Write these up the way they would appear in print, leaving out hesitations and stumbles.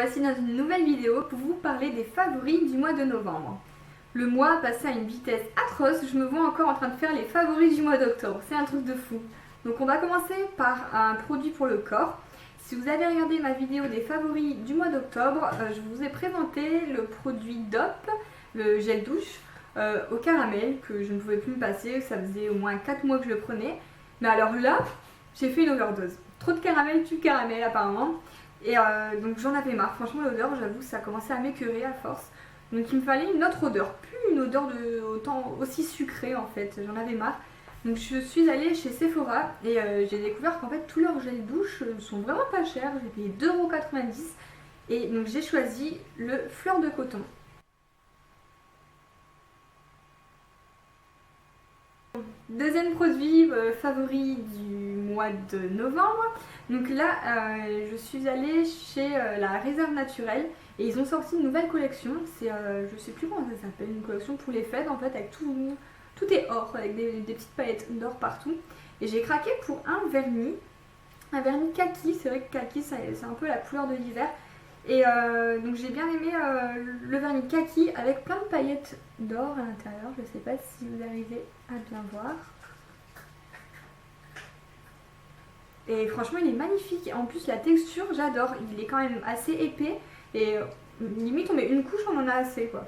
voici dans une nouvelle vidéo pour vous parler des favoris du mois de novembre. Le mois passé à une vitesse atroce, je me vois encore en train de faire les favoris du mois d'octobre, c'est un truc de fou. Donc on va commencer par un produit pour le corps. Si vous avez regardé ma vidéo des favoris du mois d'octobre, je vous ai présenté le produit DOP, le gel douche au caramel, que je ne pouvais plus me passer, ça faisait au moins 4 mois que je le prenais. Mais alors là, j'ai fait une overdose. Trop de caramel tue caramel apparemment. Et donc j'en avais marre, franchement l'odeur, j'avoue, ça commençait à m'écœurer à force. Donc il me fallait une autre odeur, plus une odeur autant aussi sucrée en fait, j'en avais marre. Donc je suis allée chez Sephora et j'ai découvert qu'en fait tous leurs gels douche sont vraiment pas chers, j'ai payé 2,90 € et donc j'ai choisi le fleur de coton. Deuxième produit favori du mois de novembre. Donc là, je suis allée chez la Réserve Naturelle et ils ont sorti une nouvelle collection. C'est, je sais plus comment ça s'appelle, une collection pour les fêtes en fait, avec tout est or, avec des petites paillettes d'or partout. Et j'ai craqué pour un vernis kaki. C'est vrai que kaki, c'est un peu la couleur de l'hiver. Et donc j'ai bien aimé le vernis kaki avec plein de paillettes d'or à l'intérieur. Je ne sais pas si vous arrivez à bien voir. Et franchement il est magnifique. En plus la texture j'adore. Il est quand même assez épais. Et limite on met une couche, on en a assez quoi.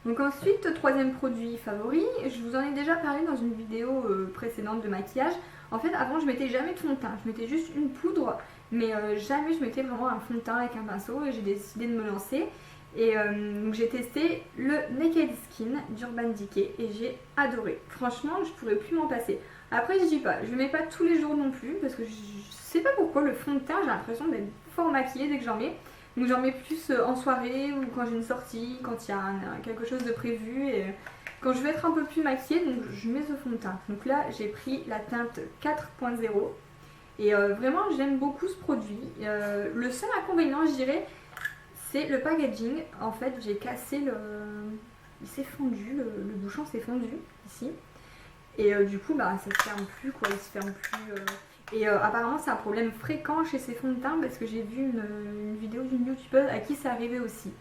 Donc ensuite, troisième produit favori, je vous en ai déjà parlé dans une vidéo précédente de maquillage. En fait avant je mettais jamais de fond de teint, je mettais juste une poudre, mais jamais je mettais vraiment un fond de teint avec un pinceau et j'ai décidé de me lancer. Et donc j'ai testé le Naked Skin d'Urban Decay et j'ai adoré. Franchement je pourrais plus m'en passer. Après je dis pas, je le mets pas tous les jours non plus parce que je sais pas pourquoi le fond de teint j'ai l'impression d'être fort maquillée dès que j'en mets. Donc j'en mets plus en soirée ou quand j'ai une sortie, quand il y a quelque chose de prévu et quand je veux être un peu plus maquillée, donc je mets ce fond de teint. Donc là j'ai pris la teinte 4.0 et vraiment j'aime beaucoup ce produit. Le seul inconvénient je dirais c'est le packaging. En fait j'ai cassé il s'est fondu, le bouchon s'est fondu ici et du coup bah ça se ferme plus quoi, il se ferme plus. Et apparemment c'est un problème fréquent chez ces fonds de teint parce que j'ai vu une vidéo d'une youtubeuse à qui ça arrivait aussi.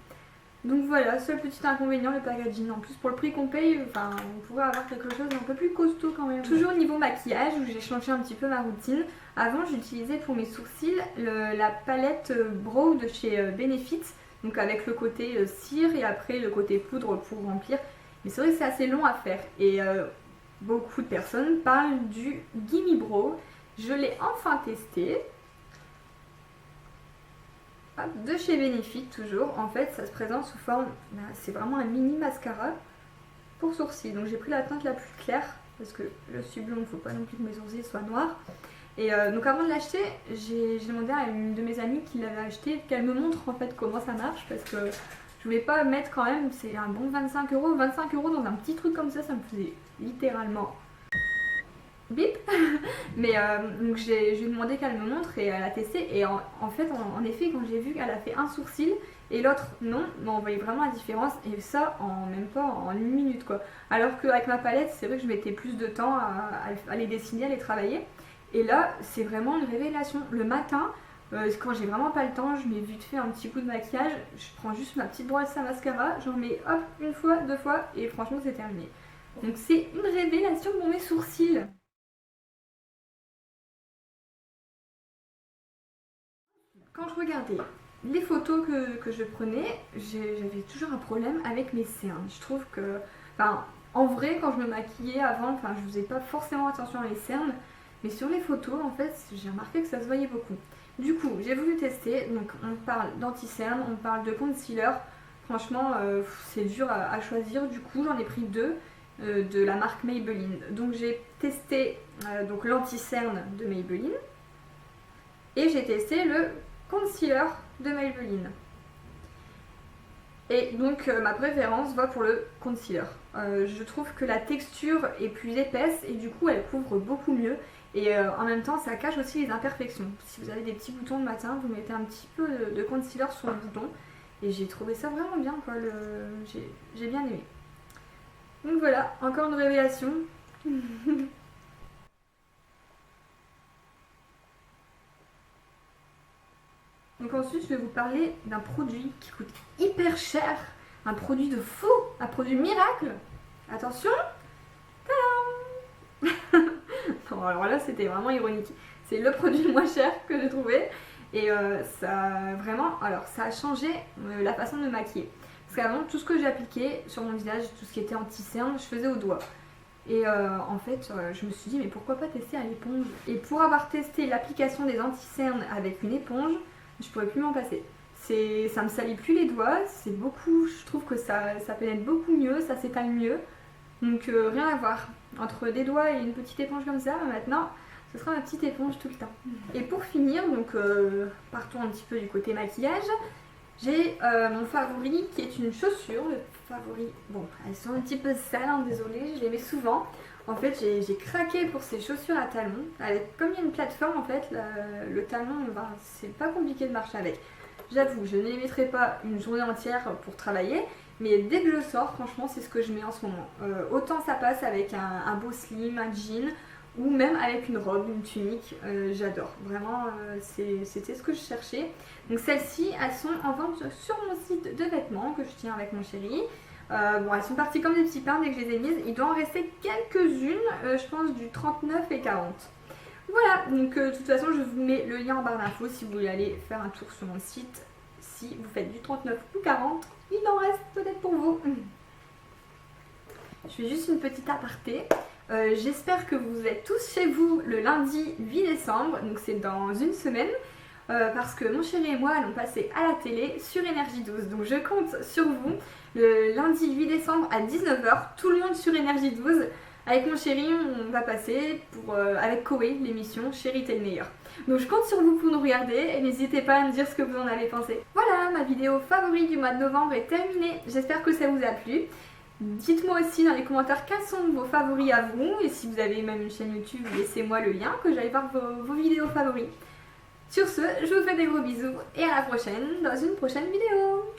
Donc voilà, seul petit inconvénient, le packaging. En plus pour le prix qu'on paye, enfin, on pourrait avoir quelque chose d'un peu plus costaud quand même. Toujours niveau maquillage où j'ai changé un petit peu ma routine. Avant j'utilisais pour mes sourcils la palette Brow de chez Benefit. Donc avec le côté cire et après le côté poudre pour remplir. Mais c'est vrai que c'est assez long à faire. Et beaucoup de personnes parlent du Gimme Brow. Je l'ai enfin testé. Hop, de chez Benefit toujours. En fait ça se présente sous forme, c'est vraiment un mini mascara pour sourcils. Donc j'ai pris la teinte la plus claire parce que je suis blonde, il ne faut pas non plus que mes sourcils soient noirs. Et donc avant de l'acheter, j'ai demandé à une de mes amies qui l'avait acheté qu'elle me montre en fait comment ça marche parce que je voulais pas mettre quand même, c'est un bon 25 €. 25 € dans un petit truc comme ça me faisait littéralement bip. Mais donc j'ai demandé qu'elle me montre et elle a testé et en fait en effet quand j'ai vu qu'elle a fait un sourcil et l'autre non, on voyait vraiment la différence et ça en même pas en une minute quoi. Alors qu'avec ma palette c'est vrai que je mettais plus de temps à les dessiner, à les travailler et là c'est vraiment une révélation. Le matin quand j'ai vraiment pas le temps, je mets vite fait un petit coup de maquillage, je prends juste ma petite brosse à mascara, j'en mets hop une fois, deux fois et franchement c'est terminé. Donc c'est une révélation pour mes sourcils. Quand je regardais les photos que je prenais, j'avais toujours un problème avec mes cernes. Je trouve que, enfin, en vrai, quand je me maquillais avant, enfin, je faisais pas forcément attention à mes cernes, mais sur les photos, en fait, j'ai remarqué que ça se voyait beaucoup. Du coup, j'ai voulu tester. Donc, on parle d'anti-cerne, on parle de concealer. Franchement, c'est dur à choisir. Du coup, j'en ai pris deux de la marque Maybelline. Donc, j'ai testé donc l'anti-cerne de Maybelline et j'ai testé le concealer de Maybelline. Et donc ma préférence va pour le concealer. Je trouve que la texture est plus épaisse et du coup elle couvre beaucoup mieux. Et en même temps ça cache aussi les imperfections. Si vous avez des petits boutons le matin, vous mettez un petit peu de concealer sur le bouton. Et j'ai trouvé ça vraiment bien quoi. J'ai bien aimé. Donc voilà, encore une révélation. Donc ensuite, je vais vous parler d'un produit qui coûte hyper cher, un produit de fou, un produit miracle. Attention, tadam. Bon, alors là, c'était vraiment ironique. C'est le produit le moins cher que j'ai trouvé et ça vraiment, alors ça a changé la façon de me maquiller. Parce qu'avant, tout ce que j'appliquais sur mon visage, tout ce qui était anti-cerne, je faisais au doigt. Et en fait, je me suis dit, mais pourquoi pas tester à l'éponge? Et pour avoir testé l'application des anti-cernes avec une éponge, je pourrais plus m'en passer. Ça me salit plus les doigts, c'est beaucoup, je trouve que ça pénètre beaucoup mieux, ça s'étale mieux. Donc rien à voir. Entre des doigts et une petite éponge comme ça, maintenant, ce sera ma petite éponge tout le temps. Et pour finir, donc partons un petit peu du côté maquillage. J'ai mon favori qui est une chaussure, le favori, bon elles sont un petit peu sales, hein, désolée, je les mets souvent. En fait j'ai craqué pour ces chaussures à talons, comme il y a une plateforme en fait, le talon, ben, c'est pas compliqué de marcher avec. J'avoue, je ne les mettrai pas une journée entière pour travailler, mais dès que je sors, franchement c'est ce que je mets en ce moment. Autant ça passe avec un beau slim, un jean, ou même avec une robe, une tunique, j'adore. Vraiment, c'était ce que je cherchais. Donc celles-ci, elles sont en vente sur mon site de vêtements que je tiens avec mon chéri. Bon, elles sont parties comme des petits pains dès que je les ai mises. Il doit en rester quelques-unes, je pense du 39 et 40. Voilà, donc de toute façon, je vous mets le lien en barre d'infos si vous voulez aller faire un tour sur mon site. Si vous faites du 39 ou 40, il en reste peut-être pour vous. Je fais juste une petite aparté. J'espère que vous êtes tous chez vous le lundi 8 décembre, donc c'est dans une semaine, parce que mon chéri et moi allons passer à la télé sur Énergie 12. Donc je compte sur vous le lundi 8 décembre à 19 h, tout le monde sur Énergie 12. Avec mon chéri, on va passer avec Koé, l'émission Chéri t'es le meilleur. Donc je compte sur vous pour nous regarder et n'hésitez pas à me dire ce que vous en avez pensé. Voilà, ma vidéo favorite du mois de novembre est terminée. J'espère que ça vous a plu. Dites-moi aussi dans les commentaires quels sont vos favoris à vous, et si vous avez même une chaîne YouTube, laissez-moi le lien que j'aille voir vos vidéos favoris. Sur ce, je vous fais des gros bisous et à la prochaine dans une prochaine vidéo.